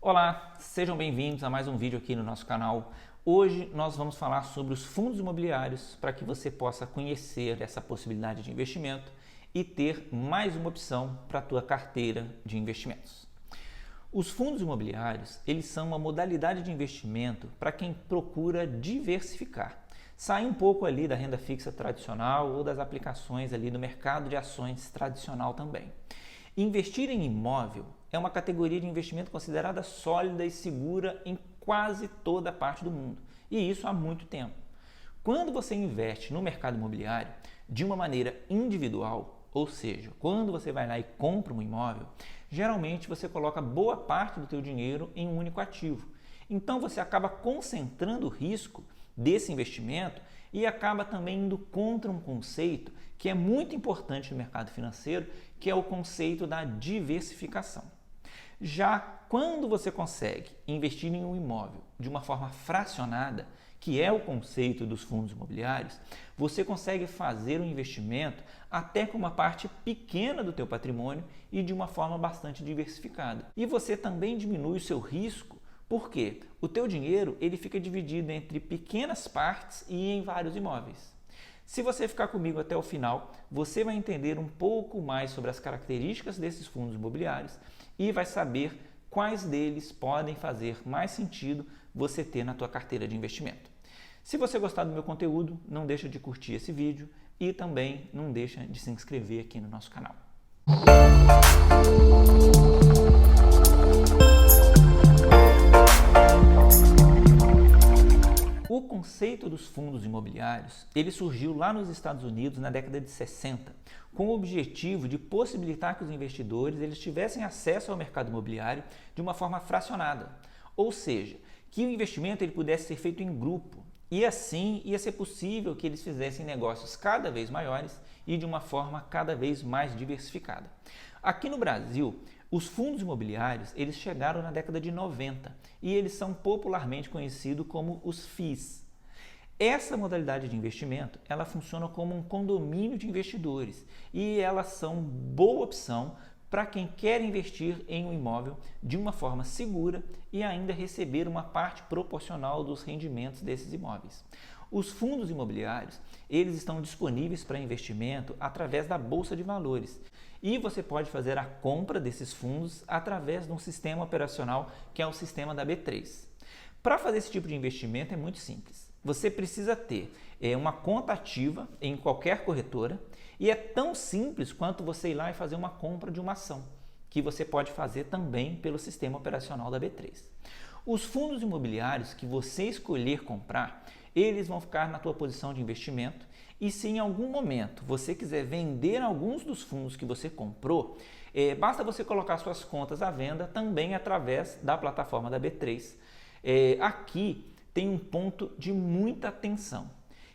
Olá, sejam bem-vindos a mais um vídeo aqui no nosso canal. Hoje nós vamos falar sobre os fundos imobiliários para que você possa conhecer essa possibilidade de investimento e ter mais uma opção para a tua carteira de investimentos. Os fundos imobiliários, eles são uma modalidade de investimento para quem procura diversificar. Sair um pouco ali da renda fixa tradicional ou das aplicações ali no mercado de ações tradicional também. Investir em imóvel é uma categoria de investimento considerada sólida e segura em quase toda a parte do mundo, e isso há muito tempo. Quando você investe no mercado imobiliário de uma maneira individual, ou seja, quando você vai lá e compra um imóvel, geralmente você coloca boa parte do teu dinheiro em um único ativo. Então você acaba concentrando o risco desse investimento e acaba também indo contra um conceito que é muito importante no mercado financeiro, que é o conceito da diversificação. Já quando você consegue investir em um imóvel de uma forma fracionada, que é o conceito dos fundos imobiliários, você consegue fazer um investimento até com uma parte pequena do teu patrimônio e de uma forma bastante diversificada. E você também diminui o seu risco, porque o teu dinheiro ele fica dividido entre pequenas partes e em vários imóveis. Se você ficar comigo até o final, você vai entender um pouco mais sobre as características desses fundos imobiliários e vai saber quais deles podem fazer mais sentido você ter na tua carteira de investimento. Se você gostar do meu conteúdo, não deixa de curtir esse vídeo e também não deixa de se inscrever aqui no nosso canal. O conceito dos fundos imobiliários, ele surgiu lá nos Estados Unidos na década de 60, com o objetivo de possibilitar que os investidores eles tivessem acesso ao mercado imobiliário de uma forma fracionada, ou seja, que o investimento ele pudesse ser feito em grupo e assim ia ser possível que eles fizessem negócios cada vez maiores e de uma forma cada vez mais diversificada. Aqui no Brasil, os fundos imobiliários eles chegaram na década de 90 e eles são popularmente conhecidos como os FIIs. Essa modalidade de investimento ela funciona como um condomínio de investidores e elas são boa opção para quem quer investir em um imóvel de uma forma segura e ainda receber uma parte proporcional dos rendimentos desses imóveis. Os fundos imobiliários eles estão disponíveis para investimento através da Bolsa de Valores e você pode fazer a compra desses fundos através de um sistema operacional que é o sistema da B3. Para fazer esse tipo de investimento é muito simples. Você precisa ter uma conta ativa em qualquer corretora e é tão simples quanto você ir lá e fazer uma compra de uma ação, que você pode fazer também pelo sistema operacional da B3. Os fundos imobiliários que você escolher comprar, eles vão ficar na tua posição de investimento e se em algum momento você quiser vender alguns dos fundos que você comprou, basta você colocar suas contas à venda também através da plataforma da B3. Aqui tem um ponto de muita atenção,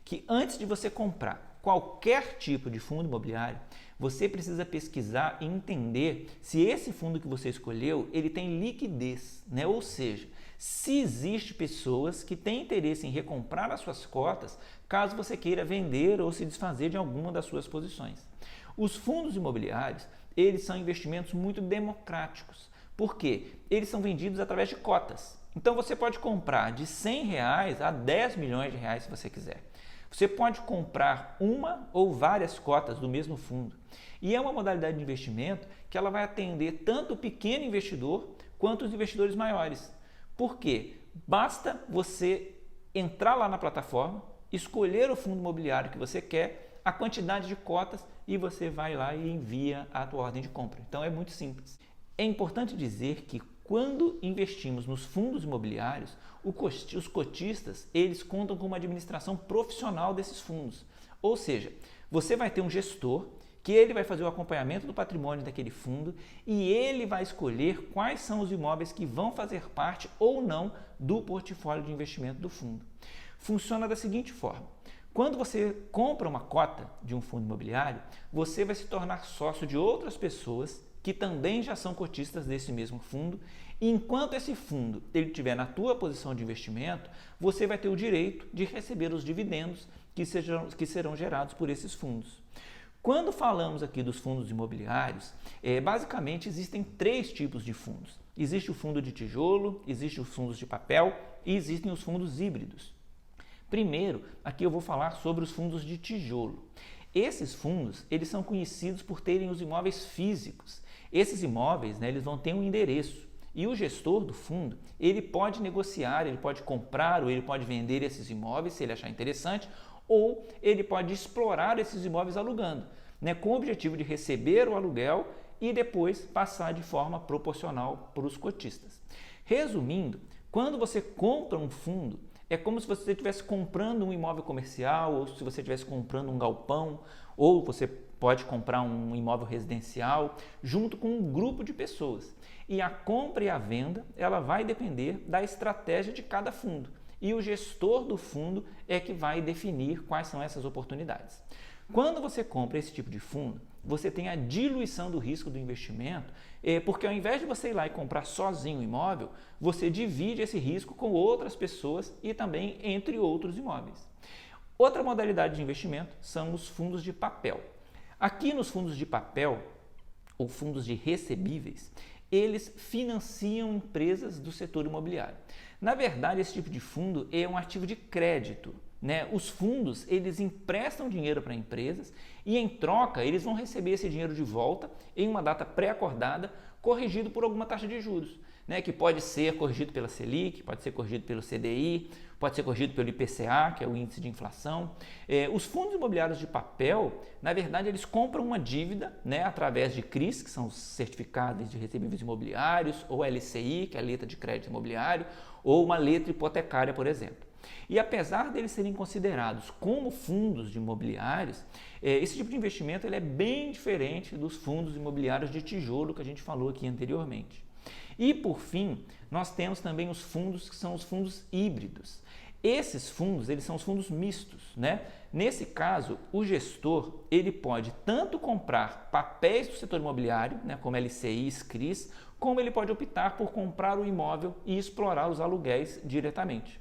que antes de você comprar qualquer tipo de fundo imobiliário, você precisa pesquisar e entender se esse fundo que você escolheu, ele tem liquidez, né? Ou seja, se existe pessoas que têm interesse em recomprar as suas cotas, caso você queira vender ou se desfazer de alguma das suas posições. Os fundos imobiliários, eles são investimentos muito democráticos. Por quê? Eles são vendidos através de cotas. Então você pode comprar de R$100 a 10 milhões de reais se você quiser. Você pode comprar uma ou várias cotas do mesmo fundo. E é uma modalidade de investimento que ela vai atender tanto o pequeno investidor quanto os investidores maiores. Por quê? Basta você entrar lá na plataforma, escolher o fundo imobiliário que você quer, a quantidade de cotas e você vai lá e envia a tua ordem de compra. Então é muito simples. É importante dizer que quando investimos nos fundos imobiliários, os cotistas eles contam com uma administração profissional desses fundos. Ou seja, você vai ter um gestor que ele vai fazer o acompanhamento do patrimônio daquele fundo e ele vai escolher quais são os imóveis que vão fazer parte ou não do portfólio de investimento do fundo. Funciona da seguinte forma: quando você compra uma cota de um fundo imobiliário, você vai se tornar sócio de outras pessoas que também já são cotistas desse mesmo fundo, e enquanto esse fundo ele estiver na tua posição de investimento, você vai ter o direito de receber os dividendos que serão gerados por esses fundos. Quando falamos aqui dos fundos imobiliários, basicamente existem três tipos de fundos. Existe o fundo de tijolo, existem os fundos de papel e existem os fundos híbridos. Primeiro, aqui eu vou falar sobre os fundos de tijolo. Esses fundos, eles são conhecidos por terem os imóveis físicos. Esses imóveis, eles vão ter um endereço. E o gestor do fundo, ele pode negociar, ele pode comprar ou ele pode vender esses imóveis se ele achar interessante, ou ele pode explorar esses imóveis alugando, com o objetivo de receber o aluguel e depois passar de forma proporcional para os cotistas. Resumindo, quando você compra um fundo, é como se você estivesse comprando um imóvel comercial, ou se você estivesse comprando um galpão, ou você pode comprar um imóvel residencial junto com um grupo de pessoas. E a compra e a venda, ela vai depender da estratégia de cada fundo. E o gestor do fundo é que vai definir quais são essas oportunidades. Quando você compra esse tipo de fundo, você tem a diluição do risco do investimento, porque ao invés de você ir lá e comprar sozinho o imóvel, você divide esse risco com outras pessoas e também entre outros imóveis. Outra modalidade de investimento são os fundos de papel. Aqui nos fundos de papel, ou fundos de recebíveis, eles financiam empresas do setor imobiliário. Na verdade, esse tipo de fundo é um ativo de crédito. Os fundos, eles emprestam dinheiro para empresas e, em troca, eles vão receber esse dinheiro de volta em uma data pré-acordada, corrigido por alguma taxa de juros, que pode ser corrigido pela Selic, pode ser corrigido pelo CDI, pode ser corrigido pelo IPCA, que é o índice de inflação. Os fundos imobiliários de papel, na verdade, eles compram uma dívida através de CRIs, que são os certificados de recebíveis imobiliários, ou LCI, que é a letra de crédito imobiliário, ou uma letra hipotecária, por exemplo. E apesar deles serem considerados como fundos de imobiliários, esse tipo de investimento ele é bem diferente dos fundos imobiliários de tijolo que a gente falou aqui anteriormente. E por fim, nós temos também os fundos que são os fundos híbridos. Esses fundos, eles são os fundos mistos, Nesse caso, o gestor, ele pode tanto comprar papéis do setor imobiliário, como LCIs, CRIs, como ele pode optar por comprar o imóvel e explorar os aluguéis diretamente.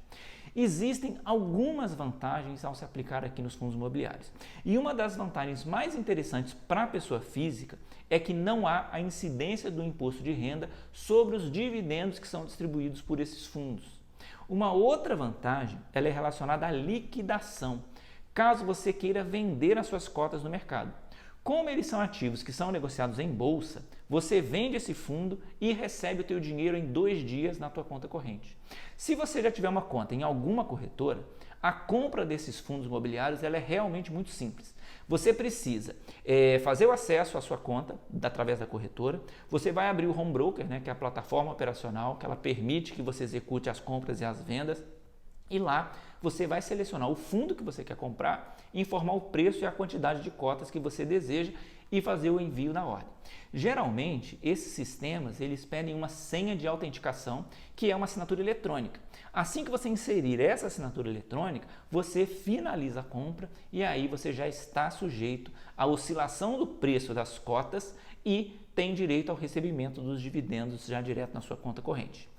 Existem algumas vantagens ao se aplicar aqui nos fundos imobiliários. E uma das vantagens mais interessantes para a pessoa física é que não há a incidência do imposto de renda sobre os dividendos que são distribuídos por esses fundos. Uma outra vantagem ela é relacionada à liquidação, caso você queira vender as suas cotas no mercado. Como eles são ativos que são negociados em bolsa, você vende esse fundo e recebe o teu dinheiro em 2 dias na tua conta corrente. Se você já tiver uma conta em alguma corretora, a compra desses fundos imobiliários ela é realmente muito simples. Você precisa fazer o acesso à sua conta através da corretora, você vai abrir o Home Broker, que é a plataforma operacional que ela permite que você execute as compras e as vendas, e lá você vai selecionar o fundo que você quer comprar, informar o preço e a quantidade de cotas que você deseja e fazer o envio na ordem. Geralmente, esses sistemas eles pedem uma senha de autenticação, que é uma assinatura eletrônica. Assim que você inserir essa assinatura eletrônica, você finaliza a compra e aí você já está sujeito à oscilação do preço das cotas e tem direito ao recebimento dos dividendos já direto na sua conta corrente.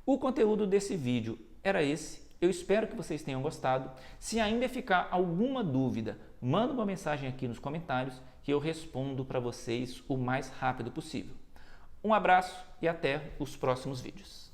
O conteúdo desse vídeo era esse. Eu espero que vocês tenham gostado. Se ainda ficar alguma dúvida, manda uma mensagem aqui nos comentários que eu respondo para vocês o mais rápido possível. Um abraço e até os próximos vídeos.